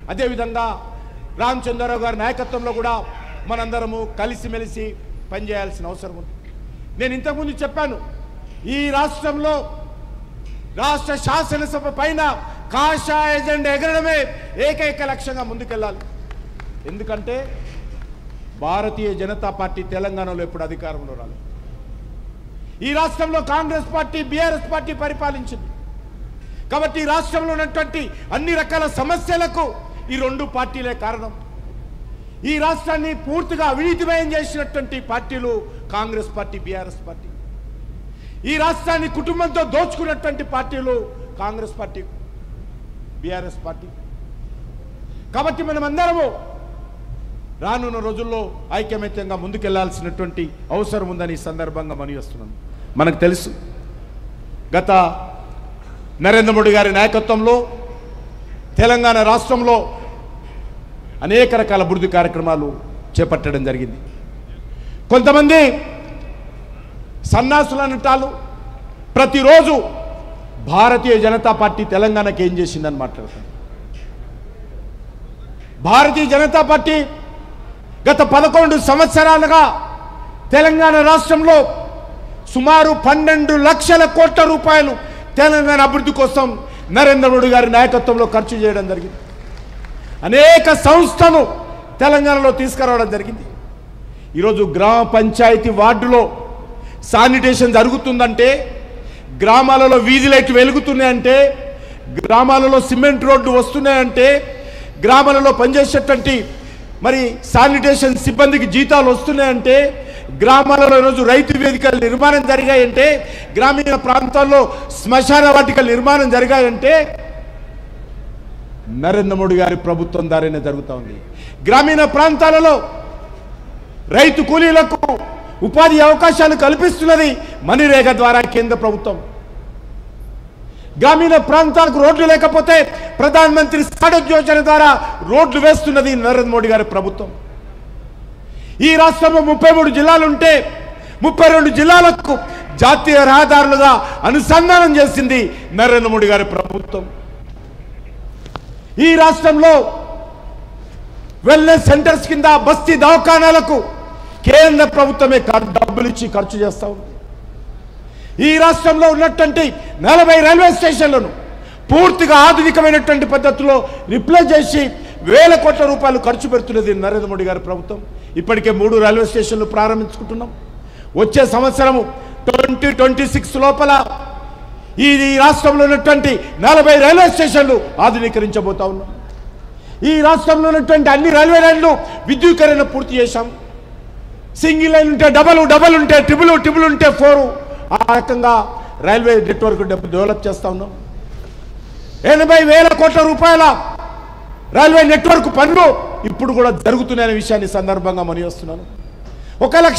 అదేవిధంగా రామచంద్రరావు గారి నాయకత్వంలో కూడా మనందరము కలిసిమెలిసి పనిచేయాల్సిన అవసరం ఉంది. నేను ఇంతకుముందు చెప్పాను, ఈ రాష్ట్రంలో రాష్ట్ర శాసనసభ పైన కాషాయ ఎజెండా ఎగరడమే ఏకైక లక్ష్యంగా ముందుకెళ్ళాలి. ఎందుకంటే భారతీయ జనతా పార్టీ తెలంగాణలో ఎప్పుడు అధికారంలో రాలేదు. ఈ రాష్ట్రంలో కాంగ్రెస్ పార్టీ, బీఆర్ఎస్ పార్టీ పరిపాలించింది. కాబట్టి ఈ రాష్ట్రంలో ఉన్నటువంటి అన్ని రకాల సమస్యలకు ఈ రెండు పార్టీలే కారణం. ఈ రాష్ట్రాన్ని పూర్తిగా అవినీతిమయం చేసినటువంటి పార్టీలు కాంగ్రెస్ పార్టీ, బీఆర్ఎస్ పార్టీ. ఈ రాష్ట్రాన్ని కుటుంబంతో దోచుకున్నటువంటి పార్టీలు కాంగ్రెస్ పార్టీ, బీఆర్ఎస్ పార్టీ. కాబట్టి మనం అందరము రానున్న రోజుల్లో ఐక్యమత్యంగా ముందుకెళ్లాల్సినటువంటి అవసరం ఉందని ఈ సందర్భంగా మనవి చేస్తున్నాను. మనకు తెలుసు, గత నరేంద్ర మోడీ గారి నాయకత్వంలో తెలంగాణ రాష్ట్రంలో అనేక రకాల అభివృద్ధి కార్యక్రమాలు చేపట్టడం జరిగింది. కొంతమంది సన్నాసులు అనటాలు ప్రతిరోజు భారతీయ జనతా పార్టీ తెలంగాణకి ఏం చేసిందని మాట్లాడతారు. భారతీయ జనతా పార్టీ గత 11 సంవత్సరాలుగా తెలంగాణ రాష్ట్రంలో సుమారు 12 లక్షల కోట్ల రూపాయలు తెలంగాణ అభివృద్ధి కోసం నరేంద్ర మోడీ గారి నాయకత్వంలో ఖర్చు చేయడం జరిగింది. అనేక సంస్థలు తెలంగాణలో తీసుకురావడం జరిగింది. ఈరోజు గ్రామ పంచాయతీ వార్డులో శానిటేషన్ జరుగుతుందంటే, గ్రామాలలో వీధి లైట్లు వెలుగుతున్నాయంటే, గ్రామాలలో సిమెంట్ రోడ్లు వస్తున్నాయంటే, గ్రామాలలో పనిచేసేటువంటి మరి శానిటేషన్ సిబ్బందికి జీతాలు వస్తున్నాయంటే, గ్రామాలలో ఈరోజు రైతు వేదికల నిర్మాణం జరిగాయంటే, గ్రామీణ ప్రాంతాల్లో శ్మశాన వాటికల నిర్మాణం జరిగాయంటే నరేంద్ర మోడీ గారి ప్రభుత్వం ద్వారానే జరుగుతూ ఉంది. గ్రామీణ ప్రాంతాలలో రైతు కూలీలకు ఉపాధి అవకాశాలు కల్పిస్తున్నది మణిరేఖ ద్వారా కేంద్ర ప్రభుత్వం. గ్రామీణ ప్రాంతాలకు రోడ్లు లేకపోతే ప్రధానమంత్రి సడక్ యోజన ద్వారా రోడ్లు వేస్తున్నది నరేంద్ర మోడీ గారి ప్రభుత్వం. ఈ రాష్ట్రంలో 33 జిల్లాలుంటే 32 జిల్లాలకు జాతీయ రహదారులుగా అనుసంధానం చేసింది నరేంద్ర మోడీ గారి ప్రభుత్వం. ఈ రాష్ట్రంలో వెల్నెస్ సెంటర్స్ కింద బస్తీ దవాఖానాలకు కేంద్ర ప్రభుత్వమే డబ్బులు ఇచ్చి ఖర్చు చేస్తా ఉంది. ఈ రాష్ట్రంలో ఉన్నటువంటి 40 రైల్వే స్టేషన్లను పూర్తిగా ఆధునికమైనటువంటి పద్ధతిలో రిప్లేస్ చేసి వేల కోట్ల రూపాయలు ఖర్చు పెడుతున్నది నరేంద్ర మోడీ గారి ప్రభుత్వం. ఇప్పటికే 3 రైల్వే స్టేషన్లు ప్రారంభించుకుంటున్నాం. వచ్చే సంవత్సరము 2026 లోపల ఈ రాష్ట్రంలో ఉన్నటువంటి 40 రైల్వే స్టేషన్లు ఆధునీకరించబోతా ఉన్నాం. ఈ రాష్ట్రంలో ఉన్నటువంటి అన్ని రైల్వే లైన్లు విద్యుదీకరణ పూర్తి చేశాం. సింగిల్ లైన్ ఉంటే డబల్, డబల్ ఉంటే ట్రిపుల్ ఉంటే 4, ఆ రకంగా రైల్వే నెట్వర్క్ డెవలప్ చేస్తా ఉన్నాం. 80,000 కోట్ల రూపాయల రైల్వే నెట్వర్క్ పనులు ఇప్పుడు కూడా జరుగుతున్నాయనే విషయాన్ని సందర్భంగా మనవి చేస్తున్నాను. 1 లక్ష